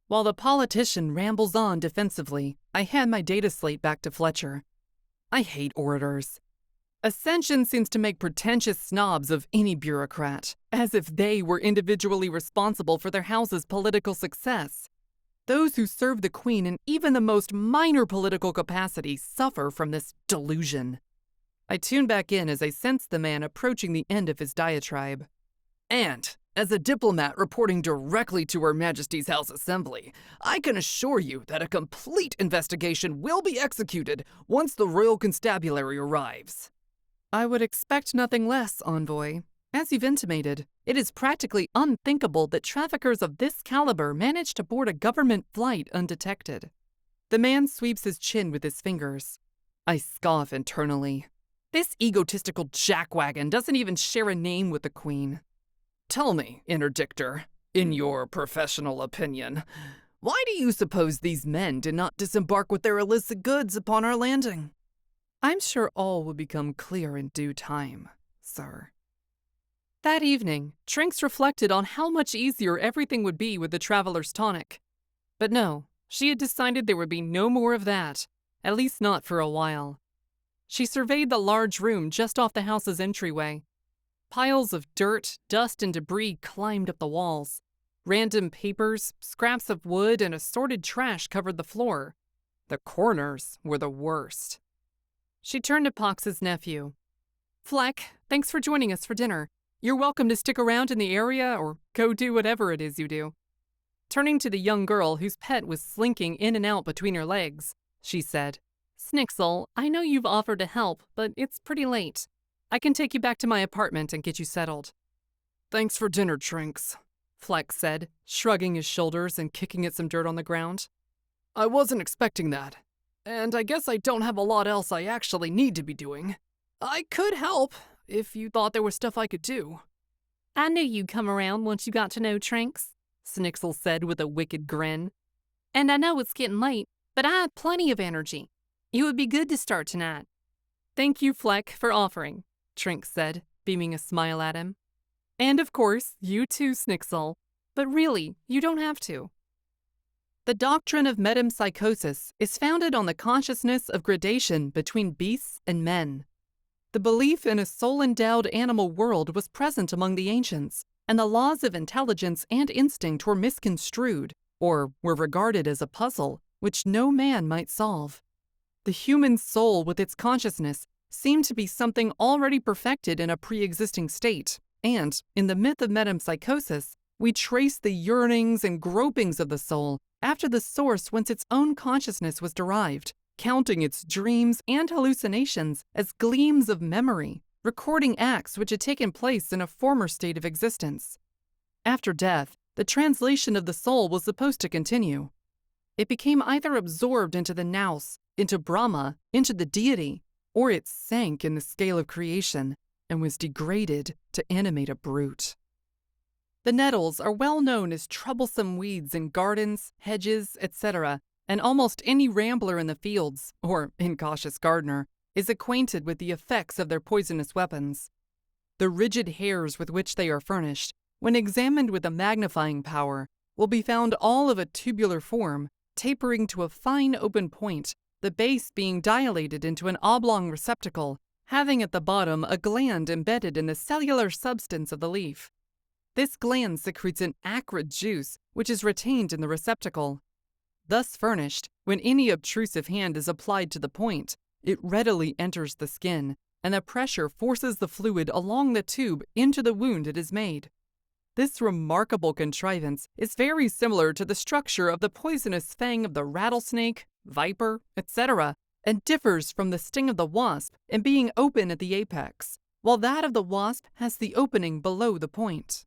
While the politician rambles on defensively, I hand my data slate back to Fletcher. I hate orators. Ascension seems to make pretentious snobs of any bureaucrat, as if they were individually responsible for their house's political success. Those who serve the Queen in even the most minor political capacity suffer from this delusion. I tune back in as I sense the man approaching the end of his diatribe. And, as a diplomat reporting directly to Her Majesty's House Assembly, I can assure you that a complete investigation will be executed once the Royal Constabulary arrives. I would expect nothing less, Envoy. As you've intimated, it is practically unthinkable that traffickers of this caliber manage to board a government flight undetected. The man sweeps his chin with his fingers. I scoff internally. This egotistical jackwagon doesn't even share a name with the Queen. Tell me, interdictor, in your professional opinion, why do you suppose these men did not disembark with their illicit goods upon our landing? I'm sure all will become clear in due time, sir. That evening, Trinks reflected on how much easier everything would be with the Traveler's Tonic. But no, she had decided there would be no more of that, at least not for a while. She surveyed the large room just off the house's entryway. Piles of dirt, dust, and debris climbed up the walls. Random papers, scraps of wood, and assorted trash covered the floor. The corners were the worst. She turned to Pox's nephew. Fleck, thanks for joining us for dinner. You're welcome to stick around in the area or go do whatever it is you do. Turning to the young girl whose pet was slinking in and out between her legs, she said, Snixel, I know you've offered to help, but it's pretty late. I can take you back to my apartment and get you settled. Thanks for dinner, Trinks, Fleck said, shrugging his shoulders and kicking at some dirt on the ground. I wasn't expecting that. And I guess I don't have a lot else I actually need to be doing. I could help, if you thought there was stuff I could do. I knew you'd come around once you got to know Trinks, Snixel said with a wicked grin. And I know it's getting late, but I have plenty of energy. It would be good to start tonight. Thank you, Fleck, for offering, Trinks said, beaming a smile at him. And of course, you too, Snixel. But really, you don't have to. The doctrine of metempsychosis is founded on the consciousness of gradation between beasts and men. The belief in a soul-endowed animal world was present among the ancients, and the laws of intelligence and instinct were misconstrued, or were regarded as a puzzle which no man might solve. The human soul with its consciousness seemed to be something already perfected in a pre-existing state, and, in the myth of metempsychosis, we trace the yearnings and gropings of the soul after the source whence its own consciousness was derived, counting its dreams and hallucinations as gleams of memory, recording acts which had taken place in a former state of existence. After death, the translation of the soul was supposed to continue. It became either absorbed into the nous, into Brahma, into the deity, or it sank in the scale of creation and was degraded to animate a brute. The nettles are well known as troublesome weeds in gardens, hedges, etc., and almost any rambler in the fields, or incautious gardener, is acquainted with the effects of their poisonous weapons. The rigid hairs with which they are furnished, when examined with a magnifying power, will be found all of a tubular form, tapering to a fine open point, the base being dilated into an oblong receptacle, having at the bottom a gland embedded in the cellular substance of the leaf. This gland secretes an acrid juice, which is retained in the receptacle. Thus furnished, when any obtrusive hand is applied to the point, it readily enters the skin, and the pressure forces the fluid along the tube into the wound it is made. This remarkable contrivance is very similar to the structure of the poisonous fang of the rattlesnake, viper, etc., and differs from the sting of the wasp in being open at the apex, while that of the wasp has the opening below the point.